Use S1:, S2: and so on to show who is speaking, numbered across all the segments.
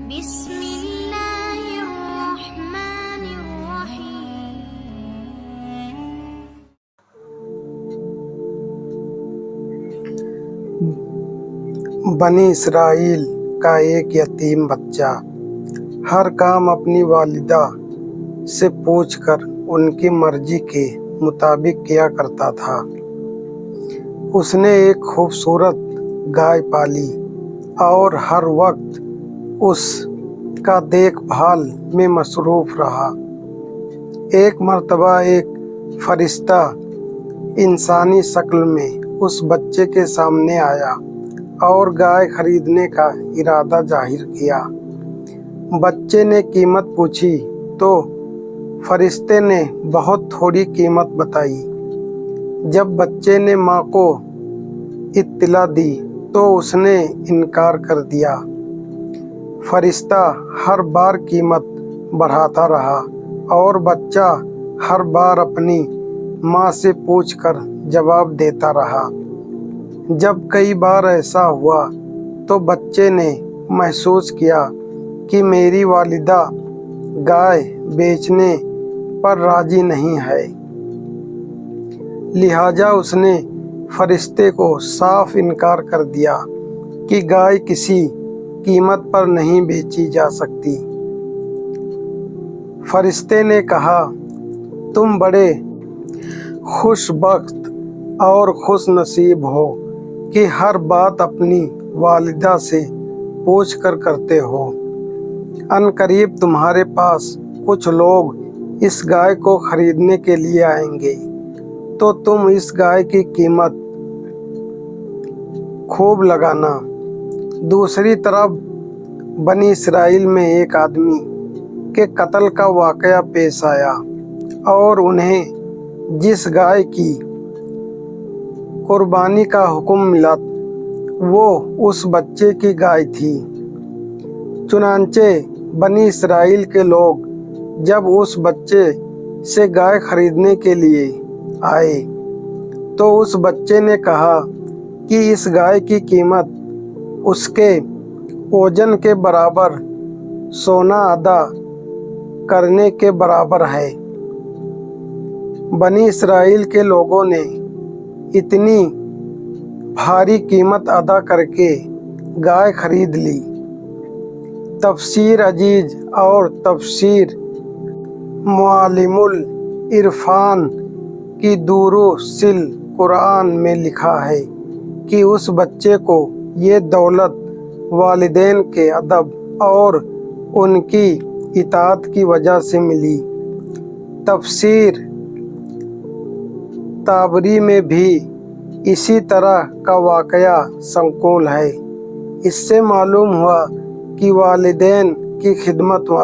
S1: بسم اللہ الرحمن الرحیم۔
S2: بنی اسرائیل کا ایک یتیم بچہ ہر کام اپنی والدہ سے پوچھ کر ان کی مرضی کے مطابق کیا کرتا تھا۔ اس نے ایک خوبصورت گائے پالی اور ہر وقت اس کا دیکھ بھال میں مصروف رہا۔ ایک مرتبہ ایک فرشتہ انسانی شکل میں اس بچے کے سامنے آیا اور گائے خریدنے کا ارادہ ظاہر کیا۔ بچے نے قیمت پوچھی تو فرشتے نے بہت تھوڑی قیمت بتائی۔ جب بچے نے ماں کو اطلاع دی تو اس نے انکار کر دیا۔ فرشتہ ہر بار قیمت بڑھاتا رہا اور بچہ ہر بار اپنی ماں سے پوچھ کر جواب دیتا رہا۔ جب کئی بار ایسا ہوا تو بچے نے محسوس کیا کہ میری والدہ گائے بیچنے پر راضی نہیں ہے، لہٰذا اس نے فرشتے کو صاف انکار کر دیا کہ گائے کسی قیمت پر نہیں بیچی جا سکتی۔ فرشتے نے کہا، تم بڑے خوش بخت اور خوش نصیب ہو کہ ہر بات اپنی والدہ سے پوچھ کر کرتے ہو۔ عن قریب تمہارے پاس کچھ لوگ اس گائے کو خریدنے کے لیے آئیں گے، تو تم اس گائے کی قیمت خوب لگانا۔ دوسری طرف بنی اسرائیل میں ایک آدمی کے قتل کا واقعہ پیش آیا اور انہیں جس گائے کی قربانی کا حکم ملا وہ اس بچے کی گائے تھی۔ چنانچہ بنی اسرائیل کے لوگ جب اس بچے سے گائے خریدنے کے لیے آئے تو اس بچے نے کہا کہ اس گائے کی قیمت اس کے وزن کے برابر سونا ادا کرنے کے برابر ہے۔ بنی اسرائیل کے لوگوں نے اتنی بھاری قیمت ادا کر کے گائے خرید لی۔ تفسیر عزیز اور تفسیر معالم العرفان کی دروس القرآن میں لکھا ہے کہ اس بچے کو یہ دولت والدین کے ادب اور ان کی اطاعت کی وجہ سے ملی۔ تفسیر طبری میں بھی اسی طرح کا واقعہ منقول ہے۔ اس سے معلوم ہوا کہ والدین کی خدمت و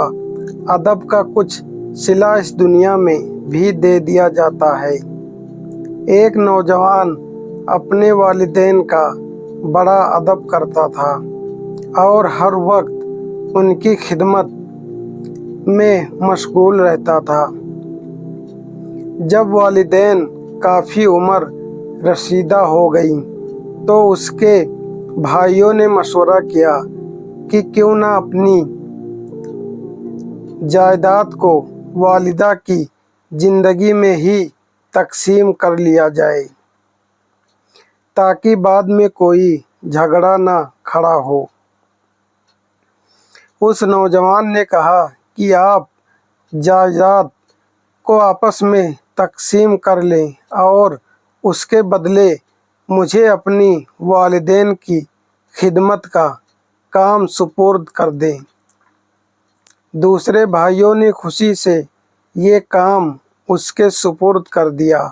S2: ادب کا کچھ صلہ اس دنیا میں بھی دے دیا جاتا ہے۔ ایک نوجوان اپنے والدین کا بڑا ادب کرتا تھا اور ہر وقت ان کی خدمت میں مشغول رہتا تھا۔ جب والدین کافی عمر رسیدہ ہو گئی تو اس کے بھائیوں نے مشورہ کیا کہ کیوں نہ اپنی جائیداد کو والدہ کی زندگی میں ہی تقسیم کر لیا جائے تاکہ بعد میں کوئی جھگڑا نہ کھڑا ہو۔ اس نوجوان نے کہا کہ آپ جائیداد کو آپس میں تقسیم کر لیں اور اس کے بدلے مجھے اپنی والدین کی خدمت کا کام سپرد کر دیں۔ دوسرے بھائیوں نے خوشی سے یہ کام اس کے سپرد کر دیا۔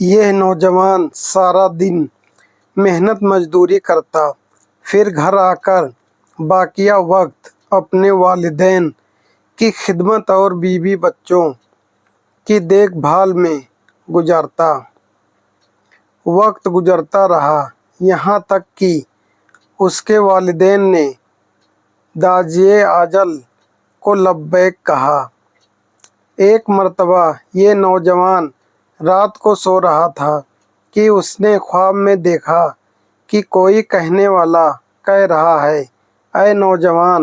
S2: یہ نوجوان سارا دن محنت مزدوری کرتا، پھر گھر آ کر باقیہ وقت اپنے والدین کی خدمت اور بیوی بچوں کی دیکھ بھال میں گزارتا۔ وقت گزرتا رہا یہاں تک کہ اس کے والدین نے داعیِ اجل کو لبیک کہا۔ ایک مرتبہ یہ نوجوان رات کو سو رہا تھا کہ اس نے خواب میں دیکھا کہ کوئی کہنے والا کہہ رہا ہے، اے نوجوان،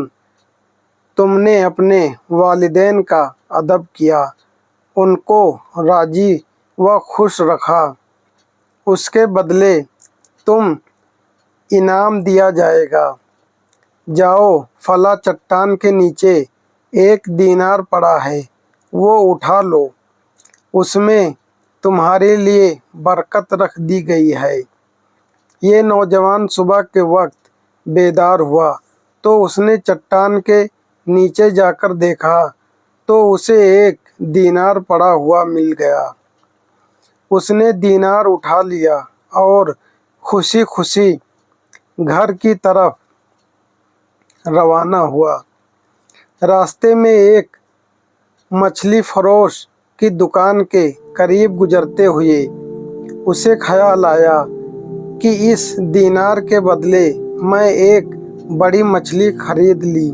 S2: تم نے اپنے والدین کا ادب کیا، ان کو راضی و خوش رکھا، اس کے بدلے تم انعام دیا جائے گا۔ جاؤ، فلاں چٹان کے نیچے 1 دینار پڑا ہے، وہ اٹھا لو، اس میں تمہارے لیے برکت رکھ دی گئی ہے۔ یہ نوجوان صبح کے وقت بیدار ہوا تو اس نے چٹان کے نیچے جا کر دیکھا تو اسے 1 دینار پڑا ہوا مل گیا۔ اس نے دینار اٹھا لیا اور خوشی خوشی گھر کی طرف روانہ ہوا۔ راستے میں ایک مچھلی فروش کی دکان کے قریب گزرتے ہوئے اسے خیال آیا کہ اس دینار کے بدلے میں 1 بڑی مچھلی خرید لی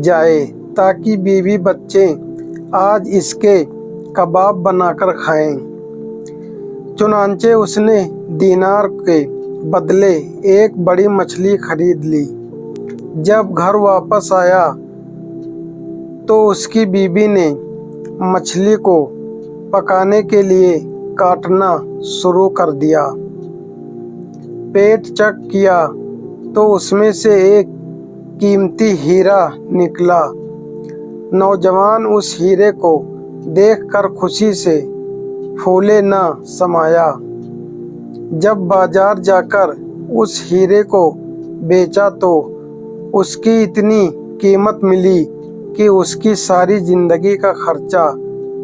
S2: جائے تاکہ بیوی بچے آج اس کے کباب بنا کر کھائیں۔ چنانچہ اس نے دینار کے بدلے 1 بڑی مچھلی خرید لی۔ جب گھر واپس آیا تو اس کی بیوی نے مچھلی کو پکانے کے لیے کاٹنا شروع کر دیا۔ پیٹ چیک کیا تو اس میں سے ایک قیمتی ہیرا نکلا۔ نوجوان اس ہیرے کو دیکھ کر خوشی سے پھولے نہ سمایا۔ جب بازار جا کر اس ہیرے کو بیچا تو اس کی اتنی قیمت ملی کہ اس کی ساری زندگی کا خرچہ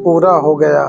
S2: پورا ہو گیا۔